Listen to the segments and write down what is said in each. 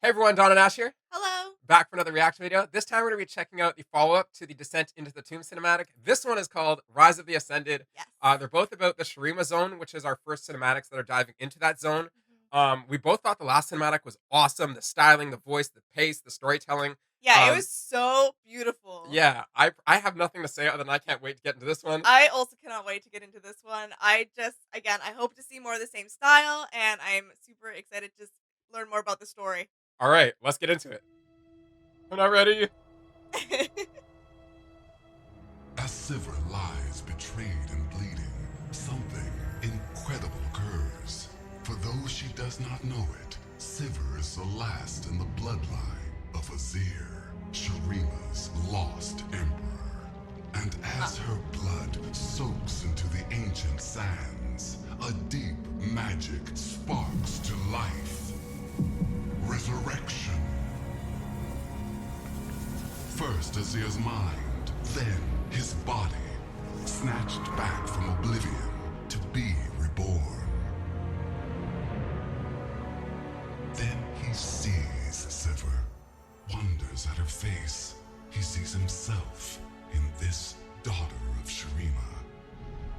Hey everyone, Don and Ash here, Hello. back for another reaction video. This time we're going to be checking out the follow-up to the Descent into the Tomb cinematic. This one is called Rise of the Ascended. Yes. They're both about the Shurima zone, which is our first cinematics that are diving into that zone. Mhm. We both thought the last cinematic was awesome. The styling, the voice, the pace, the storytelling. Yeah, it was so beautiful. Yeah, I have nothing to say other than I can't wait to get into this one. I also cannot wait to get into this one. I hope to see more of the same style, and I'm super excited to learn more about the story. All right, let's get into it. I'm not ready. As Sivir lies betrayed and bleeding, something incredible occurs. For though she does not know it, Sivir is the last in the bloodline of Azir, Shurima's lost emperor. And as her blood soaks into the ancient sands, a deep magic sparks to life. Resurrection. First Azir's mind, then his body, snatched back from oblivion to be reborn. Then he sees Sivir, wonders at her face. He sees himself in this daughter of Shurima.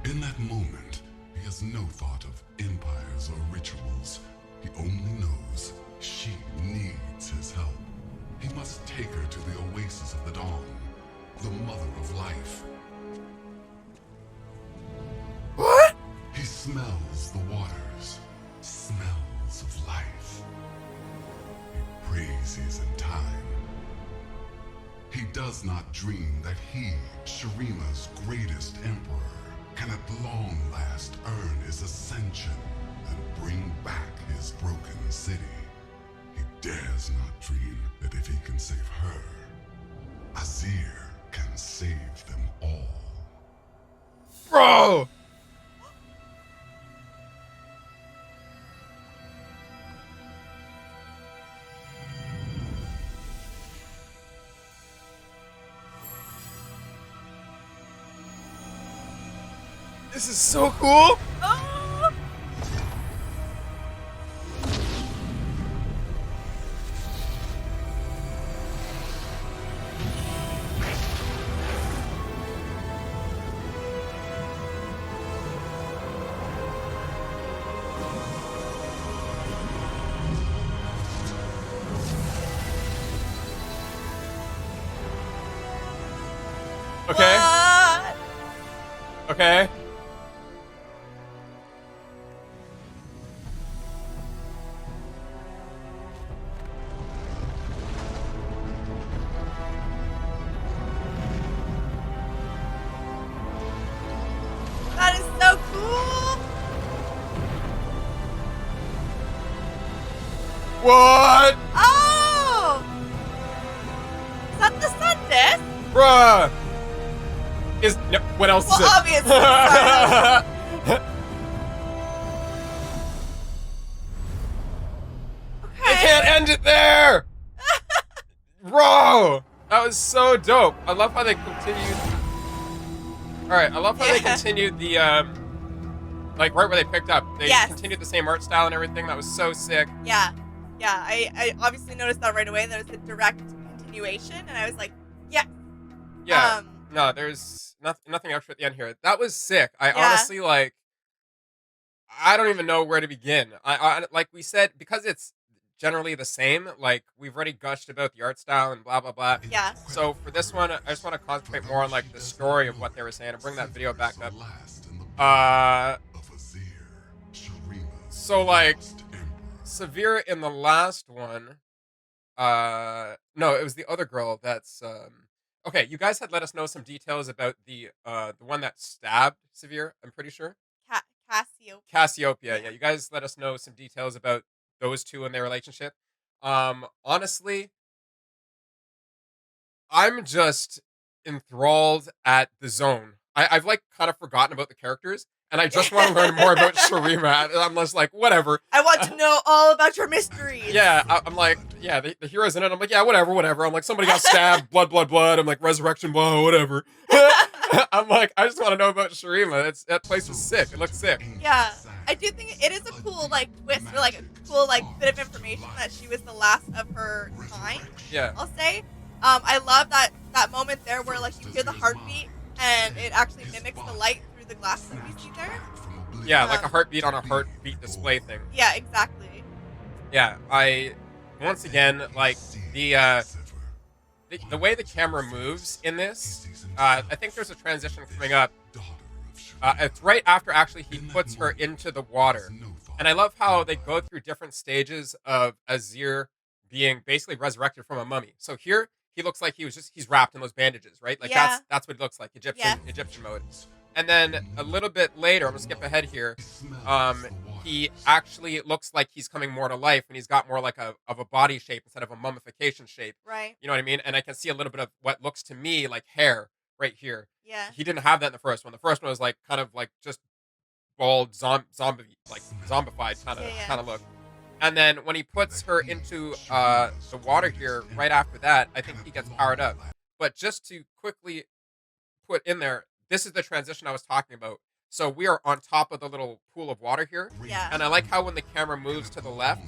In that moment, he has no thought of empires or rituals. He only knows she needs his help. He must take her to the oasis of the dawn, the mother of life. What? He smells the waters, smells of life. He prays he is in time. He does not dream that he, Shurima's greatest emperor, can at long last earn his ascension and bring back his broken city. He dares not dream that if he can save her, Azir can save them all. Bro! This is so cool! Oh! Okay, What? okay. That is so cool. What? Oh! Is that the sun disc? Bruh! Is no, what else Well, is it? obviously. Sorry. You Okay. can't end it there! Bro! That was so dope. I love how they continued. Alright, I love how they Yeah. continued the, like right where they picked up. They Yes. continued the same art style and everything. That was so sick. Yeah. Yeah. I obviously noticed that right away. That was a direct continuation, and I was like, yeah. Yeah. No, there's nothing extra at the end here. That was sick. I Yeah. honestly, like, I don't even know where to begin. I like we said, because it's generally the same, like, we've already gushed about the art style and blah, blah, blah. Yeah. So for this one, I just want to concentrate more on, like, the story of what they were saying and bring that video back up. So, like, Severe in the last one, no, it was the other girl that's, okay, you guys had let us know some details about the one that stabbed Severe, I'm pretty sure. Cassiopeia. Cassiopeia, yeah, you guys let us know some details about those two and their relationship. Honestly, I'm just enthralled at the zone. I've like kind of forgotten about the characters, and I just want to learn more about Shurima. I'm just like, whatever. I want to know all about your mysteries. Yeah, I'm like, yeah, the hero's in it. I'm like, yeah, whatever. I'm like, somebody got stabbed, blood. I'm like, resurrection, blah, whatever. I'm like, I just want to know about Shurima. That place was sick. It looked sick. Yeah. I do think it is a cool like twist or like a cool like bit of information that she was the last of her kind. Yeah. I'll say. I love that moment there where like you hear the heartbeat and it actually mimics the light through the glass that we see there. Yeah, like a heartbeat on a heartbeat display thing. Yeah, exactly. Yeah, once again, like the way the camera moves in this, I think there's a transition coming up. It's right after actually he puts her into the water. And I love how they go through different stages of Azir being basically resurrected from a mummy. So here he looks like he's wrapped in those bandages, right? Like Yeah. that's what it looks like, Yeah. Egyptian mode. And then a little bit later, I'm gonna skip ahead here. He actually looks like he's coming more to life, and he's got more like of a body shape instead of a mummification shape. Right. You know what I mean? And I can see a little bit of what looks to me like hair right here. Yeah. He didn't have that in the first one. The first one was like kind of like just bald zombie like zombified kind of Yeah. look. And then when he puts her into the water here, right after that, I think he gets powered up. But just to quickly put in there, this is the transition I was talking about. So we are on top of the little pool of water here. Yeah. And I like how when the camera moves to the left,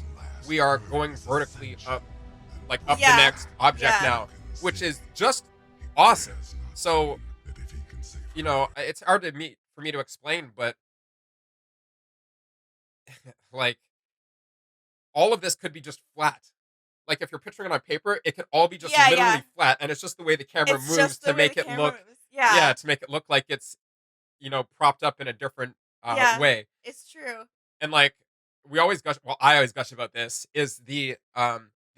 we are going vertically up, like up Yeah. the next object Yeah. now, which is just awesome. So, you know, it's hard for me to explain, but like all of this could be just flat. Like if you're picturing it on paper, it could all be just Yeah, literally yeah. flat, and it's just the way the camera It's moves just the to way make the it camera look, moves. Yeah. to make it look like it's, you know, propped up in a different Yeah. way. It's true. And like we always gush, well, I always gush about this is the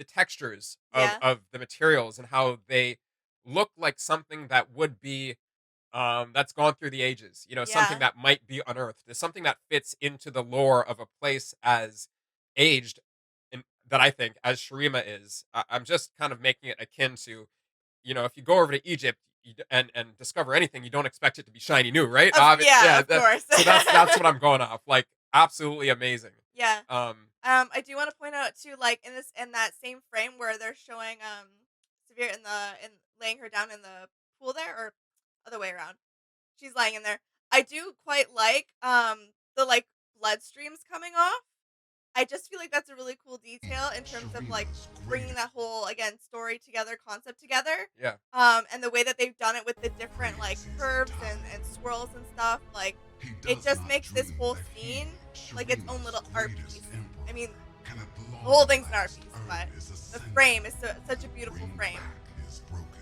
textures Yeah. of the materials and how they look like something that would be that's gone through the ages, you know, something Yeah. that might be unearthed. There's something that fits into the lore of a place as aged in, that I think as Shurima is. I'm just kind of making it akin to, you know, if you go over to Egypt and discover anything, you don't expect it to be shiny new, right? Yeah, of course. So that's what I'm going off. Like absolutely amazing. Yeah. Um, I do want to point out too, like in that same frame where they're showing Severe in laying her down in the pool there, or other way around. She's lying in there. I do quite like the like blood streams coming off. I just feel like that's a really cool detail in terms of like bringing that whole again story together, concept together. yeah, And the way that they've done it with the different like curves and swirls and stuff, like it just makes this whole scene like its own little art piece. I mean, the whole thing's an art piece, but the frame is such a beautiful frame.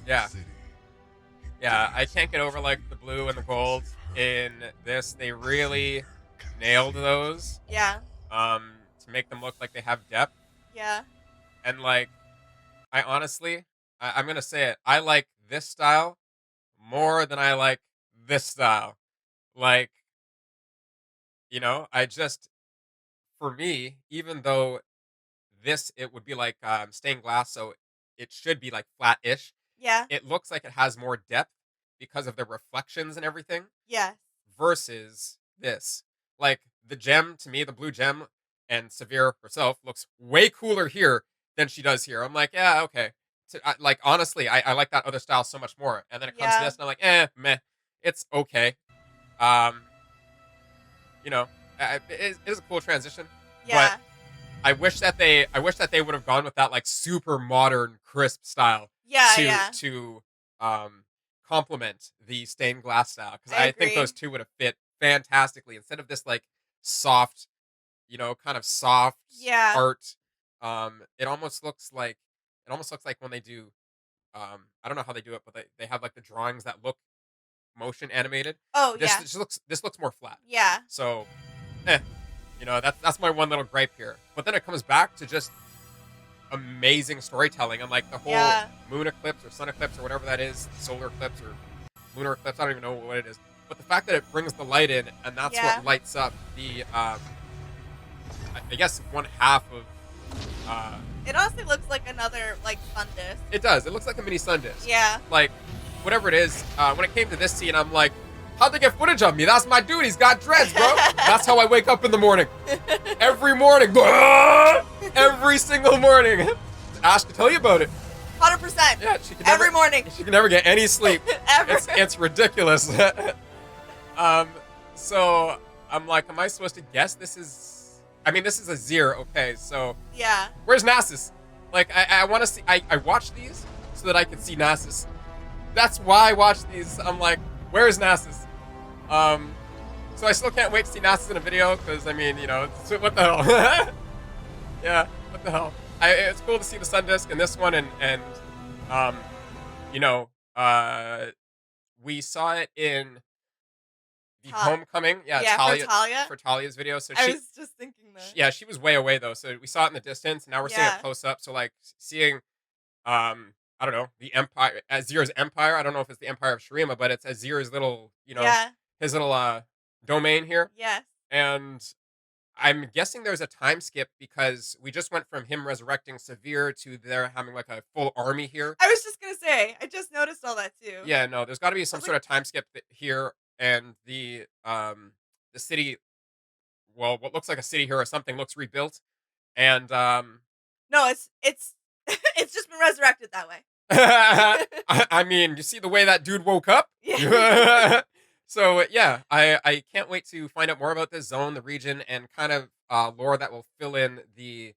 yeah, yeah. I can't get over like the blue and the gold in this. They really nailed those. Yeah, To make them look like they have depth. yeah, And like, I honestly, I'm gonna say it. I like this style more than I like this style. Like, you know, for me, even though this it would be like stained glass, so it should be like flat-ish. yeah, It looks like it has more depth because of the reflections and everything. yes, Versus this. Like the gem to me, the blue gem and Severe herself looks way cooler here than she does here. I'm like, yeah, okay. Like honestly, I like that other style so much more. And then it comes to yeah, this, and I'm like, meh, it's okay. Um, you know, it is a cool transition, yeah, but I wish that they would have gone with that like super modern, crisp style yeah, to yeah. complement the stained glass style because I I think agree. those two would have fit fantastically instead of this like soft, you know, kind of soft Yeah. art. It almost looks like when they do I don't know how they do it, but they have like the drawings that look motion animated. Oh yeah, This looks more flat. yeah, So, eh, you know, that's my one little gripe here. But then it comes back to just amazing storytelling and like the whole Yeah. moon eclipse or sun eclipse or whatever that is, solar eclipse or lunar eclipse. I don't even know what it is. But the fact that it brings the light in and that's Yeah. what lights up the I guess one half of It honestly looks like another like sun disc. it does. It looks like a mini sun disk. Yeah. Like whatever it is. When it came to this scene, I'm like, how'd they get footage of me? That's my dude. He's got dreads, bro. That's how I wake up in the morning. Every morning. Every single morning. Ash can tell you about it. 100%. Yeah, she can Every morning. She can never get any sleep. Ever. It's ridiculous. So I'm like, am I supposed to guess this is? I mean, this is a Zir. Okay, so Yeah. where's Nasus? Like, I want to see. I watch these so that I can see Nasus. That's why I watch these. I'm like, where's Nasus? Um, so I still can't wait to see Nasus in a video because I mean, what the hell? Yeah, what the hell? It's cool to see the Sun Disc in this one, and um, you know, uh, we saw it in the Ta- Homecoming. Yeah, yeah, for Talia Talia. for Talia's video. So I was just thinking that. yeah, she was way away though. So we saw it in the distance. Now we're seeing it Yeah. close up. So like seeing I don't know, the Empire, Azir's Empire. I don't know if it's the Empire of Shurima, but it's Azir's little, Yeah. his little domain here. Yes. And I'm guessing there's a time skip because we just went from him resurrecting Severe to there having like a full army here. I was just gonna say. I just noticed all that too. Yeah, no, there's got to be I some was sort like, of time skip here, and the city, well, what looks like a city here or something looks rebuilt, and no, it's it's just been resurrected that way. I mean, you see the way that dude woke up. Yeah. So yeah, I can't wait to find out more about this zone, the region, and kind of lore that will fill in the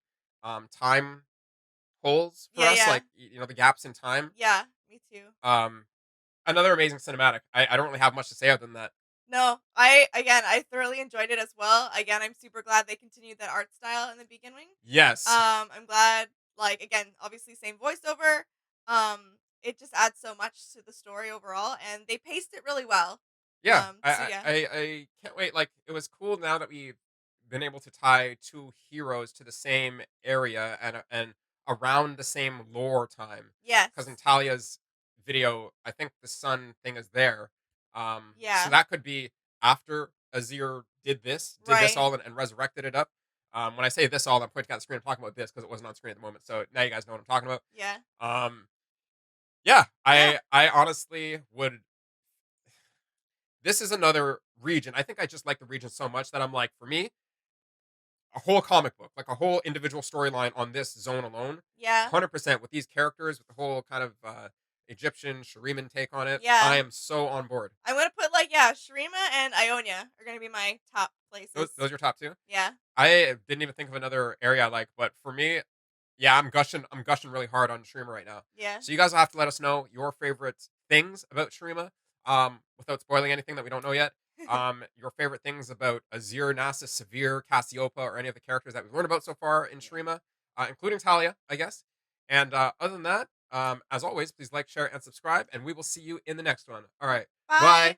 time holes for Yeah. us, Yeah. like the gaps in time. Yeah. Me too. Um, Another amazing cinematic. I don't really have much to say other than that. No, I thoroughly enjoyed it as well. Again, I'm super glad they continued that art style in the beginning. Yes. I'm glad, like, again, obviously same voiceover. It just adds so much to the story overall, and they paced it really well. Yeah, So yeah, I can't wait. Like, it was cool now that we've been able to tie two heroes to the same area and around the same lore time. yes, Because in Talia's video, I think the sun thing is there. So yeah, that could be after Azir did this right, all and resurrected it up. When I say this all, I'm pointing at the screen. I'm talking about this because it wasn't on screen at the moment. So now you guys know what I'm talking about. yeah, Um, yeah, yeah, I honestly would. This is another region. I think I just like the region so much that I'm like, for me, a whole comic book, like a whole individual storyline on this zone alone, yeah, 100% with these characters, with the whole kind of Egyptian Shuriman take on it. I yeah. am so on board. I'm gonna put like yeah, Shurima and Ionia are gonna be my top places. Those are your top two. Yeah, I didn't even think of another area I like, but for me, yeah, I'm gushing. I'm gushing really hard on Shurima right now. yeah, So you guys will have to let us know your favorite things about Shurima, without spoiling anything that we don't know yet. Your favorite things about Azir, Nasus, Severe, Cassiopeia, or any of the characters that we've learned about so far in yeah. Shurima, including Talia, I guess. And other than that, as always, please like, share, and subscribe, and we will see you in the next one. All right, Bye. bye.